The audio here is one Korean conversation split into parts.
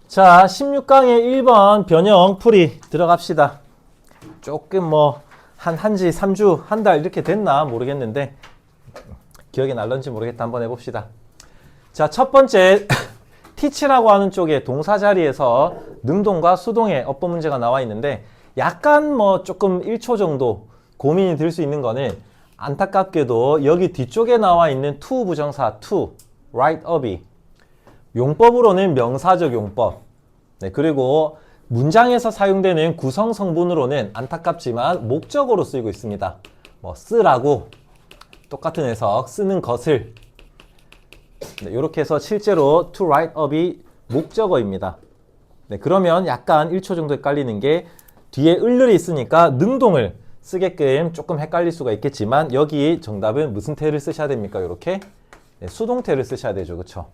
자, 16강의 1번 변형 풀이 들어갑시다. 조금 한지 3주, 한 달 이렇게 됐나 모르겠는데 기억이 날런지 모르겠다. 한번 해봅시다. 자, 첫 번째 teach라고 하는 쪽에 동사 자리에서 능동과 수동의 어법 문제가 나와 있는데 약간 조금 1초 정도 고민이 들 수 있는 거는 안타깝게도 여기 뒤쪽에 나와 있는 to 부정사 to, write up이 용법으로는 명사적 용법, 네, 그리고 문장에서 사용되는 구성 성분으로는 안타깝지만 목적어로 쓰이고 있습니다. 쓰라고 똑같은 해석, 쓰는 것을, 네, 이렇게 해서 실제로 to write up이 목적어입니다. 네, 그러면 약간 1초 정도 헷갈리는 게 뒤에 을을이 있으니까 능동을 쓰게끔 조금 헷갈릴 수가 있겠지만 여기 정답은 무슨 태를 쓰셔야 됩니까? 이렇게 네, 수동태를 쓰셔야 되죠. 그쵸?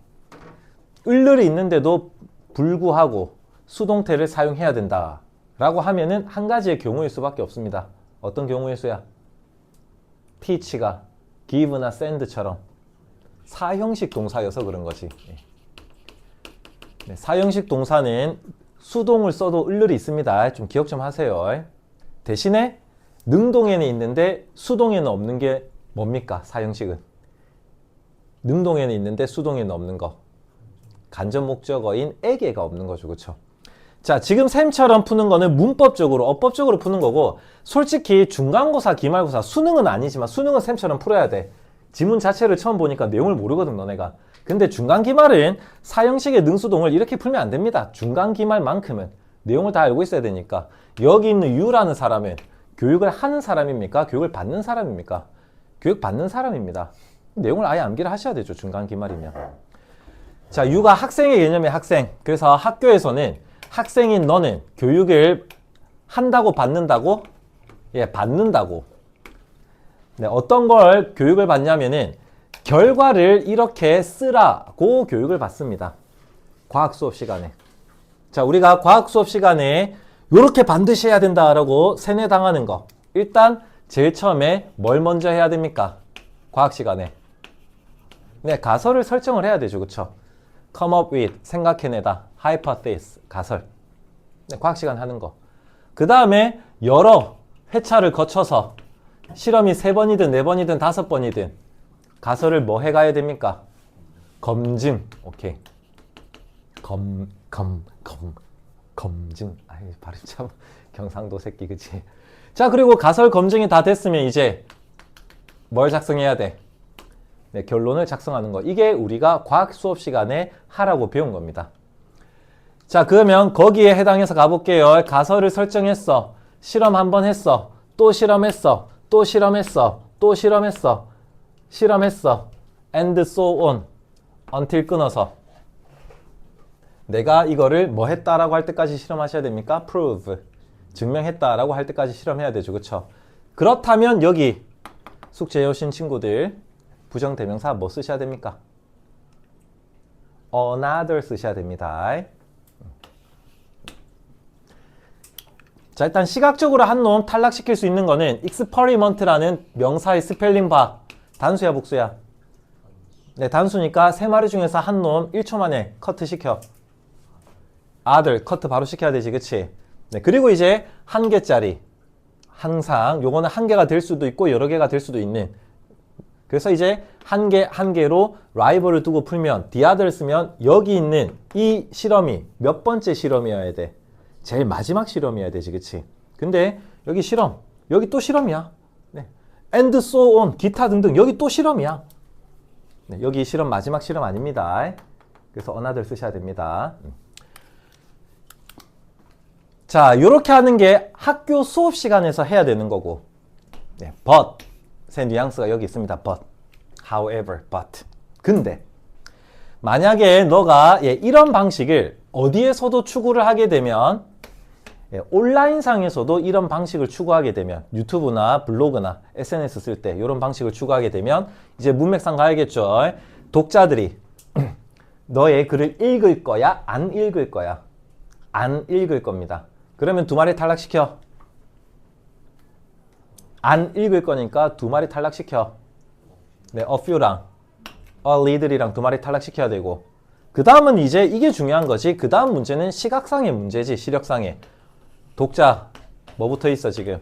을을이 있는데도 불구하고 수동태를 사용해야 된다 라고 하면은 한 가지의 경우일 수밖에 없습니다. 어떤 경우의 수야? teach가 give나 send처럼 사형식 동사여서 그런 거지. 네, 사형식 동사는 수동을 써도 을을이 있습니다. 좀 기억 좀 하세요. 대신에 능동에는 있는데 수동에는 없는 게 뭡니까? 사형식은 능동에는 있는데 수동에는 없는 거, 간접 목적어인 에게가 없는 거죠. 그쵸? 자, 지금 쌤처럼 푸는 거는 문법적으로, 어법적으로 푸는 거고, 솔직히 중간고사, 기말고사, 수능은 아니지만 수능은 쌤처럼 풀어야 돼. 지문 자체를 처음 보니까 내용을 모르거든, 너네가. 근데 중간 기말은 사형식의 능수동을 이렇게 풀면 안 됩니다. 중간 기말만큼은 내용을 다 알고 있어야 되니까. 여기 있는 유라는 사람은 교육을 하는 사람입니까? 교육을 받는 사람입니까? 교육 받는 사람입니다. 내용을 아예 암기를 하셔야 되죠, 중간 기말이면. 자, 유가 학생의 개념의 학생. 그래서 학교에서는 학생인 너는 교육을 한다고 받는다고? 예, 받는다고. 네, 어떤 걸 교육을 받냐면은 결과를 이렇게 쓰라고 교육을 받습니다. 과학 수업 시간에. 자, 우리가 과학 수업 시간에 이렇게 반드시 해야 된다라고 세뇌당하는 거. 일단 제일 처음에 뭘 먼저 해야 됩니까? 과학 시간에. 네, 가설을 설정을 해야 되죠. 그쵸? come up with, 생각해내다, hypothesis, 가설. 네, 과학 시간 하는 거. 그 다음에 여러 회차를 거쳐서 실험이 3번이든 4번이든 5번이든 가설을 뭐 해가야 됩니까? 검증. 오케이. 검증. 아이, 발음 참 경상도 새끼, 그치? 자, 그리고 가설 검증이 다 됐으면 이제 뭘 작성해야 돼? 네, 결론을 작성하는 거. 이게 우리가 과학 수업 시간에 하라고 배운 겁니다. 자, 그러면 거기에 해당해서 가볼게요. 가설을 설정했어. 실험 한번 했어. 또 실험했어. 또 실험했어. 또 실험했어. 실험했어. and so on. until 끊어서. 내가 이거를 뭐 했다라고 할 때까지 실험하셔야 됩니까? prove. 증명했다라고 할 때까지 실험해야 되죠. 그쵸? 그렇다면 여기 숙제해 오신 친구들 부정대명사 뭐 쓰셔야 됩니까? another 쓰셔야 됩니다. 자, 일단 시각적으로 한 놈 탈락시킬 수 있는 거는 experiment라는 명사의 스펠링 봐. 단수야, 복수야? 네, 단수니까 3마리 중에서 한 놈 1초 만에 커트 시켜. other 커트 바로 시켜야 되지, 그치? 네, 그리고 이제 1개짜리. 항상 요거는 1개가 될 수도 있고 여러 개가 될 수도 있는. 그래서 이제 한 개로 라이벌을 두고 풀면 the other 쓰면 여기 있는 이 실험이 몇 번째 실험이어야 돼? 제일 마지막 실험이어야 되지, 그치? 근데 여기 실험, 여기 또 실험이야. 네. and so on, 기타 등등 여기 또 실험이야. 네, 여기 실험 마지막 실험 아닙니다. 그래서 another 쓰셔야 됩니다. 자, 요렇게 하는 게 학교 수업 시간에서 해야 되는 거고. 네, but 새 뉘앙스가 여기 있습니다. but, however, but. 근데 만약에 너가 이런 방식을 어디에서도 추구를 하게 되면 온라인상에서도 이런 방식을 추구하게 되면 유튜브나 블로그나 SNS 쓸 때 이런 방식을 추구하게 되면 이제 문맥상 가야겠죠. 독자들이 너의 글을 읽을 거야? 안 읽을 거야? 안 읽을 겁니다. 그러면 2마리 탈락시켜. 안 읽을 거니까 2마리 탈락시켜. 네, a few랑 a little이랑 2마리 탈락시켜야 되고 그 다음은 이제 이게 중요한 거지. 그 다음 문제는 시각상의 문제지. 시력상의. 독자 뭐 붙어 있어 지금?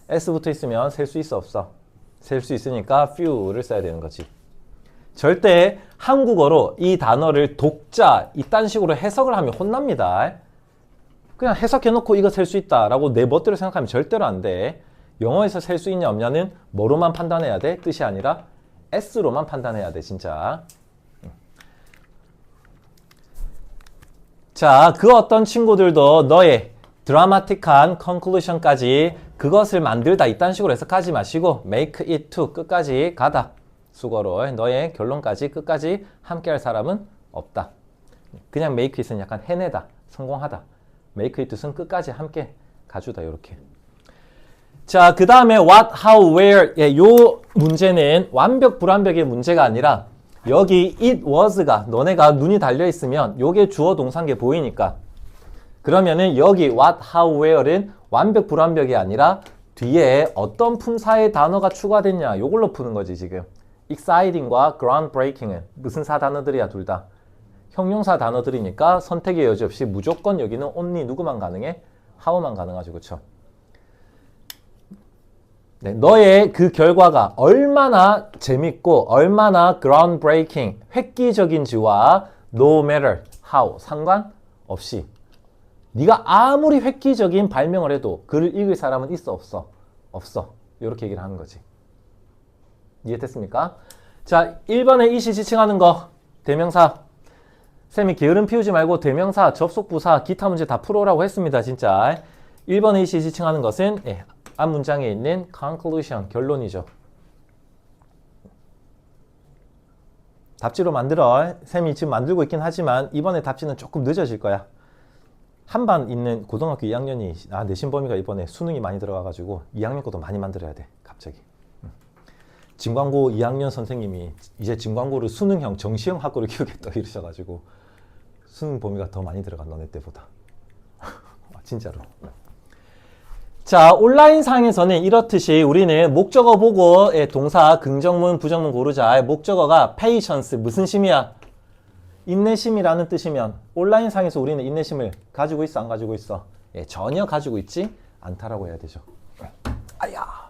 S 붙어 있으면 셀 수 있어 없어? 셀 수 있으니까 few를 써야 되는 거지. 절대 한국어로 이 단어를 독자 이딴 식으로 해석을 하면 혼납니다. 그냥 해석해놓고 이거 셀 수 있다라고 내 멋대로 생각하면 절대로 안 돼. 영어에서 셀 수 있냐 없냐는 뭐로만 판단해야 돼? 뜻이 아니라 S로만 판단해야 돼 진짜. 자, 그 어떤 친구들도 너의 드라마틱한 컨클루션까지 그것을 만들다 이딴 식으로 해석하지 마시고 make it to 끝까지 가다. 수거로 너의 결론까지 끝까지 함께할 사람은 없다. 그냥 make it은 약간 해내다, 성공하다. make it to는 끝까지 함께 가주다 이렇게. 자, 그 다음에 what, how, where 요 문제는 완벽 불완벽의 문제가 아니라 여기 it was가 너네가 눈이 달려있으면 요게 주어 동사인 게 보이니까 그러면은 여기 what, how, where는 완벽 불완벽이 아니라 뒤에 어떤 품사의 단어가 추가됐냐 요걸로 푸는 거지 지금. exciting과 groundbreaking은 무슨 사 단어들이야 둘 다? 형용사 단어들이니까 선택의 여지 없이 무조건 여기는 only 누구만 가능해? how만 가능하죠. 그쵸? 네, 너의 그 결과가 얼마나 재밌고 얼마나 groundbreaking, 획기적인지와 no matter how, 상관없이 네가 아무리 획기적인 발명을 해도 글을 읽을 사람은 있어 없어? 없어. 이렇게 얘기를 하는 거지. 이해됐습니까? 자, 1번에 이시 지칭하는 거 대명사 쌤이 게으름 피우지 말고 대명사, 접속부사, 기타 문제 다 풀어오라고 했습니다. 진짜 1번에 이시 지칭하는 것은 앞 문장에 있는 conclusion, 결론이죠. 답지로 만들어. 쌤이 지금 만들고 있긴 하지만 이번에 답지는 조금 늦어질 거야. 한반 있는 고등학교 2학년이 내신 범위가 이번에 수능이 많이 들어가가지고 2학년 것도 많이 만들어야 돼. 갑자기. 진광고 2학년 선생님이 이제 진광고를 수능형, 정시형 학교를 키우겠다 이러셔가지고 수능 범위가 더 많이 들어간 너네 때보다. 진짜로. 자, 온라인상에서는 이렇듯이 우리는 목적어 보고 동사 긍정문, 부정문 고르자. 목적어가 patience, 무슨 심이야? 인내심이라는 뜻이면 온라인상에서 우리는 인내심을 가지고 있어, 안 가지고 있어? 전혀 가지고 있지 않다라고 해야 되죠. 아야.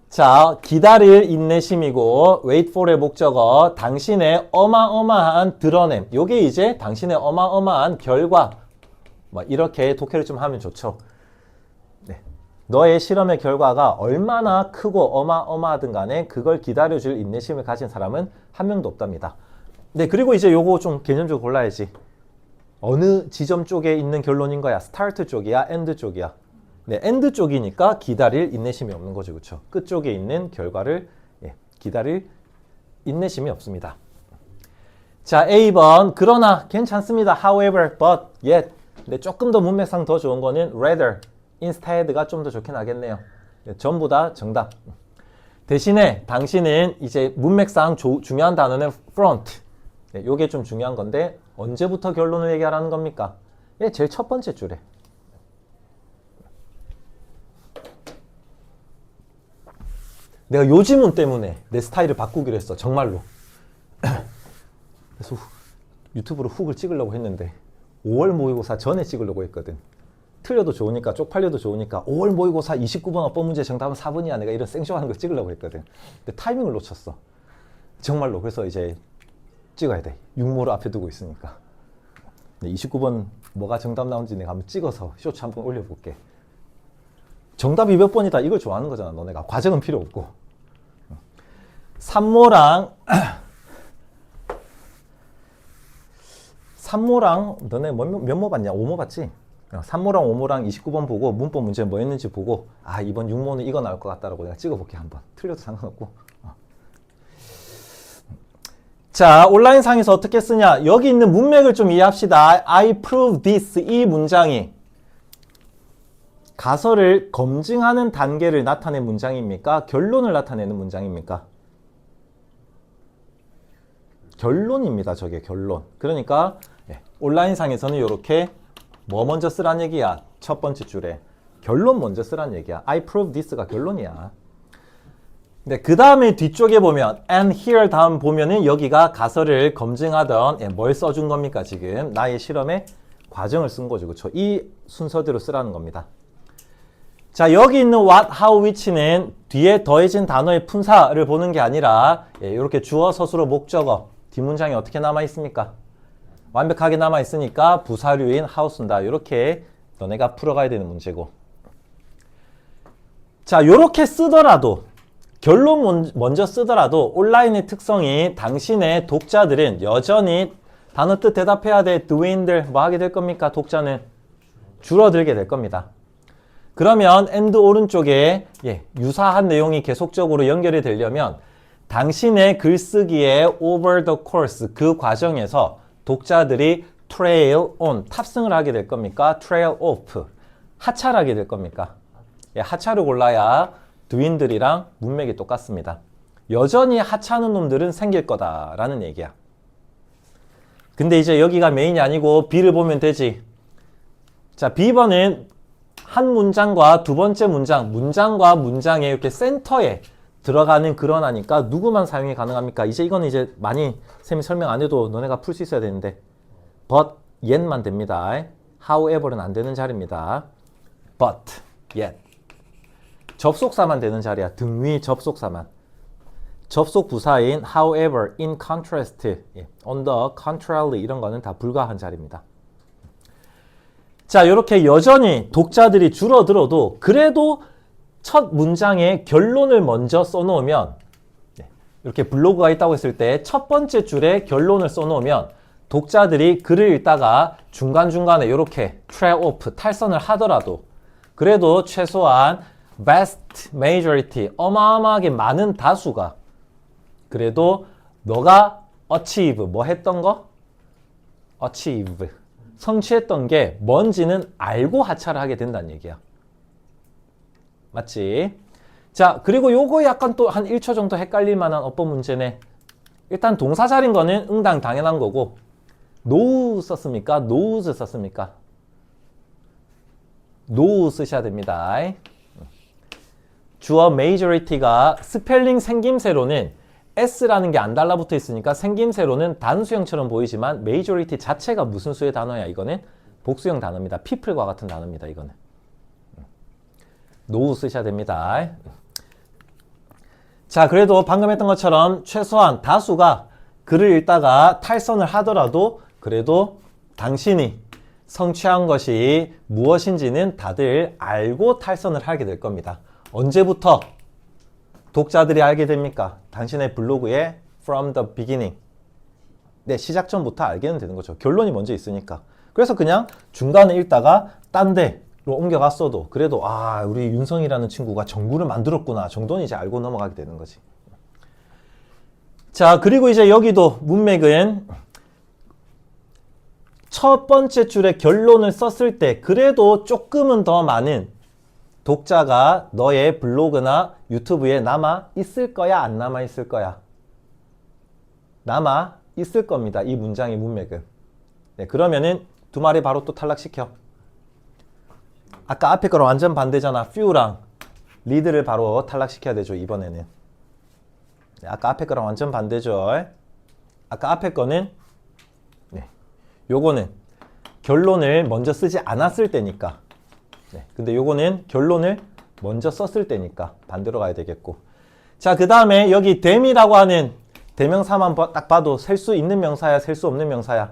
자, 기다릴 인내심이고 wait for의 목적어, 당신의 어마어마한 드러냄. 요게 이제 당신의 어마어마한 결과. 뭐 이렇게 독해를 좀 하면 좋죠. 너의 실험의 결과가 얼마나 크고 어마어마하든 간에 그걸 기다려줄 인내심을 가진 사람은 한 명도 없답니다. 네, 그리고 이제 요거 좀 개념적으로 골라야지. 어느 지점 쪽에 있는 결론인 거야? 스타트 쪽이야? 엔드 쪽이야? 네, 엔드 쪽이니까 기다릴 인내심이 없는 거죠. 그렇죠? 끝 쪽에 있는 결과를 기다릴 인내심이 없습니다. 자, A번. 그러나 괜찮습니다. However, but, yet. 근데 조금 더 문맥상 더 좋은 거는 rather. instead가 좀 더 좋긴 하겠네요. 전부 다 정답. 대신에 당신은 이제 문맥상 중요한 단어는 front. 요게 좀 중요한 건데 언제부터 결론을 얘기하라는 겁니까? 제일 첫 번째 줄에. 내가 요 지문 때문에 내 스타일을 바꾸기로 했어. 정말로. 그래서 유튜브로 훅을 찍으려고 했는데 5월 모의고사 전에 찍으려고 했거든. 틀려도 좋으니까, 쪽팔려도 좋으니까 5월 모의고사 29번 어법 문제 정답은 4번이야. 내가 이런 생쇼하는 거 찍으려고 했거든. 근데 타이밍을 놓쳤어. 정말로. 그래서 이제 찍어야 돼. 육모를 앞에 두고 있으니까. 29번 뭐가 정답 나온지 내가 한번 찍어서 쇼츠 한번 올려볼게. 정답이 몇 번이다. 이걸 좋아하는 거잖아. 너네가. 과정은 필요 없고. 산모랑 너네 몇모 봤냐? 5모 봤지? 3모랑 5모랑 29번 보고 문법 문제 뭐 했는지 보고 이번 6모는 이거 나올 것 같다라고 내가 찍어볼게. 한번 틀려도 상관없고. 자, 온라인상에서 어떻게 쓰냐? 여기 있는 문맥을 좀 이해합시다. I prove this, 이 문장이 가설을 검증하는 단계를 나타낸 문장입니까? 결론을 나타내는 문장입니까? 결론입니다. 저게 결론. 그러니까 온라인상에서는 이렇게 뭐 먼저 쓰란 얘기야? 첫 번째 줄에 결론 먼저 쓰란 얘기야. I prove this가 결론이야. 네, 그 다음에 뒤쪽에 보면 and here 다음 보면은 여기가 가설을 검증하던 뭘 써준 겁니까? 지금 나의 실험에 과정을 쓴 거죠. 그렇죠? 이 순서대로 쓰라는 겁니다. 자, 여기 있는 what, how, which는 뒤에 더해진 단어의 품사를 보는 게 아니라 이렇게 주어, 서술어, 목적어 뒷문장이 어떻게 남아 있습니까? 완벽하게 남아 있으니까 부사류인 how 쓴다. 이렇게 너네가 풀어가야 되는 문제고. 자, 이렇게 쓰더라도 결론 먼저 쓰더라도 온라인의 특성이 당신의 독자들은 여전히 단어 뜻 대답해야 돼. dwindle 뭐 하게 될 겁니까? 독자는 줄어들게 될 겁니다. 그러면 and 오른쪽에 유사한 내용이 계속적으로 연결이 되려면 당신의 글쓰기의 over the course 그 과정에서 독자들이 trail on 탑승을 하게 될 겁니까? trail off 하차하게 될 겁니까? 하차를 골라야 dwindle이랑 문맥이 똑같습니다. 여전히 하차하는 놈들은 생길 거다라는 얘기야. 근데 이제 여기가 메인이 아니고 B를 보면 되지. 자, B번은 한 문장과 두 번째 문장과 문장의 이렇게 센터에 들어가는 그런 하니까 누구만 사용이 가능합니까? 이거는 이제 많이 쌤이 설명 안 해도 너네가 풀 수 있어야 되는데 but, yet만 됩니다. however는 안 되는 자리입니다. but, yet. 접속사만 되는 자리야. 등위 접속사만. 접속 부사인 however, in contrast, on the contrary 이런 거는 다 불가한 자리입니다. 자, 이렇게 여전히 독자들이 줄어들어도 그래도 첫 문장에 결론을 먼저 써놓으면 이렇게 블로그가 있다고 했을 때 첫 번째 줄에 결론을 써놓으면 독자들이 글을 읽다가 중간중간에 이렇게 trail off, 탈선을 하더라도 그래도 최소한 vast majority, 어마어마하게 많은 다수가 그래도 너가 achieve, 뭐 했던 거? achieve. 성취했던 게 뭔지는 알고 하차를 하게 된다는 얘기야. 맞지? 자, 그리고 요거 약간 또 한 1초 정도 헷갈릴 만한 어법 문제네. 일단 동사자리인 거는 응당 당연한 거고 know 썼습니까? knows 썼습니까? know 쓰셔야 됩니다. 주어 majority가 스펠링 생김새로는 S라는 게 안 달라붙어 있으니까 생김새로는 단수형처럼 보이지만 majority 자체가 무슨 수의 단어야? 이거는 복수형 단어입니다. people과 같은 단어입니다. 이거는. know 쓰셔야 됩니다. 자, 그래도 방금 했던 것처럼 최소한 다수가 글을 읽다가 탈선을 하더라도 그래도 당신이 성취한 것이 무엇인지는 다들 알고 탈선을 하게 될 겁니다. 언제부터 독자들이 알게 됩니까? 당신의 블로그에 from the beginning. 네, 시작 전부터 알게는 되는 거죠. 결론이 먼저 있으니까. 그래서 그냥 중간에 읽다가 딴 데로 옮겨갔어도 그래도 아, 우리 윤성이라는 친구가 정보를 만들었구나 정도는 이제 알고 넘어가게 되는 거지. 자, 그리고 이제 여기도 문맥은 첫 번째 줄에 결론을 썼을 때 그래도 조금은 더 많은 독자가 너의 블로그나 유튜브에 남아 있을 거야? 안 남아 있을 거야? 남아 있을 겁니다. 이 문장의 문맥은. 네, 그러면은 두 마리 바로 또 탈락시켜. 아까 앞에 거랑 완전 반대잖아. few랑 lead를 바로 탈락시켜야 되죠. 이번에는. 네, 아까 앞에 거랑 완전 반대죠. 아까 앞에 거는 요거는 결론을 먼저 쓰지 않았을 때니까. 네, 근데 요거는 결론을 먼저 썼을 때니까 반대로 가야 되겠고. 자, 그 다음에 여기 them이라고 하는 대명사만 딱 봐도 셀 수 있는 명사야, 셀 수 없는 명사야?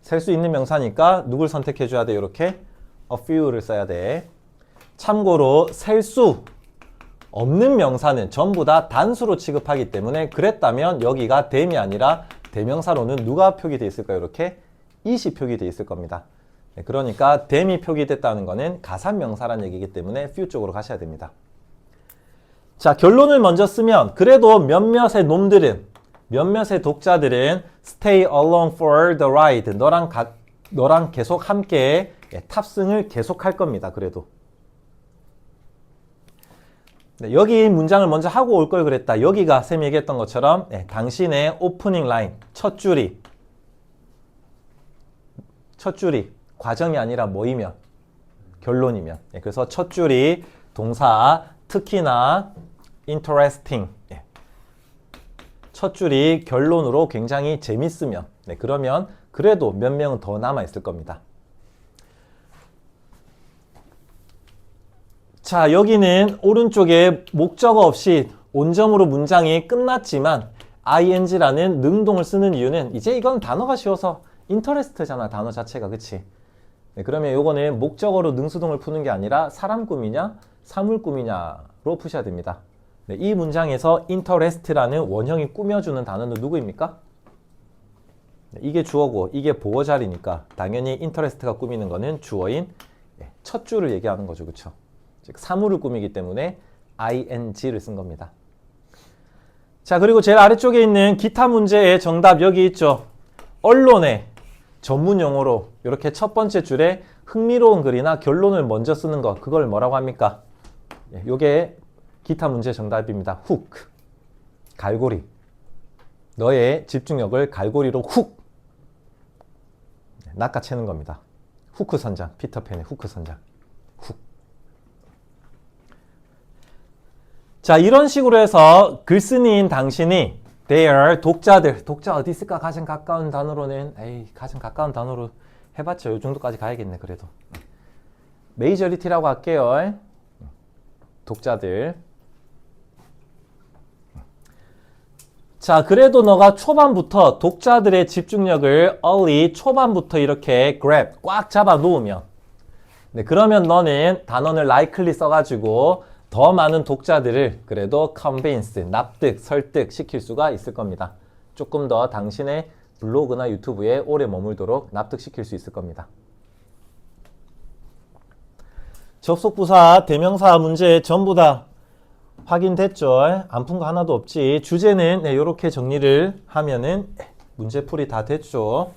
셀 수 있는 명사니까 누굴 선택해 줘야 돼? 이렇게 a few를 써야 돼. 참고로 셀 수 없는 명사는 전부 다 단수로 취급하기 때문에 그랬다면 여기가 them이 아니라 대명사로는 누가 표기되어 있을까요? 이렇게 it이 표기되어 있을 겁니다. 네, 그러니까 them이 표기됐다는 거는 가산명사라는 얘기이기 때문에 few 쪽으로 가셔야 됩니다. 자, 결론을 먼저 쓰면 그래도 몇몇의 놈들은 몇몇의 독자들은 stay along for the ride 너랑 계속 함께 탑승을 계속할 겁니다. 그래도 네, 여기 문장을 먼저 하고 올 걸 그랬다. 여기가 쌤이 얘기했던 것처럼 당신의 오프닝 라인 첫 줄이 과정이 아니라 뭐이면? 결론이면. 그래서 첫 줄이 동사, 특히나 interesting, 첫 줄이 결론으로 굉장히 재밌으면, 네, 그러면 그래도 몇 명은 더 남아 있을 겁니다. 자, 여기는 오른쪽에 목적어 없이 온점으로 문장이 끝났지만 ing라는 능동을 쓰는 이유는 이제 이건 단어가 쉬워서 interest잖아, 단어 자체가. 그치? 네, 그러면 요거는 목적어로 능수동을 푸는 게 아니라 사람 꾸미냐 사물 꾸미냐로 푸셔야 됩니다. 네, 이 문장에서 interest라는 원형이 꾸며주는 단어는 누구입니까? 네, 이게 주어고 이게 보어 자리니까 당연히 interest가 꾸미는 거는 주어인 첫 줄을 얘기하는 거죠. 그쵸? 즉 사물을 꾸미기 때문에 ing를 쓴 겁니다. 자, 그리고 제일 아래쪽에 있는 기타 문제의 정답 여기 있죠. 언론의 전문 용어로 이렇게 첫 번째 줄에 흥미로운 글이나 결론을 먼저 쓰는 거, 그걸 뭐라고 합니까? 요게 기타 문제 정답입니다. hook. 갈고리. 너의 집중력을 갈고리로 훅 낚아채는 겁니다. 후크 선장. 피터팬의 후크 선장. 훅. 자, 이런 식으로 해서 글쓴이인 당신이 their 독자들, 독자 어디 있을까? 가장 가까운 단어로는 가장 가까운 단어로 해봤죠. 이 정도까지 가야겠네. 그래도 메이저리티라고 할게요. 독자들. 자, 그래도 너가 초반부터 독자들의 집중력을 early 초반부터 이렇게 grab 꽉 잡아 놓으면, 네, 그러면 너는 단어를 likely 써가지고 더 많은 독자들을 그래도 convince, 납득, 설득 시킬 수가 있을 겁니다. 조금 더 당신의 블로그나 유튜브에 오래 머물도록 납득시킬 수 있을 겁니다. 접속부사, 대명사 문제 전부 다 확인됐죠? 안 푼 거 하나도 없지. 주제는 이렇게 정리를 하면은 문제풀이 다 됐죠?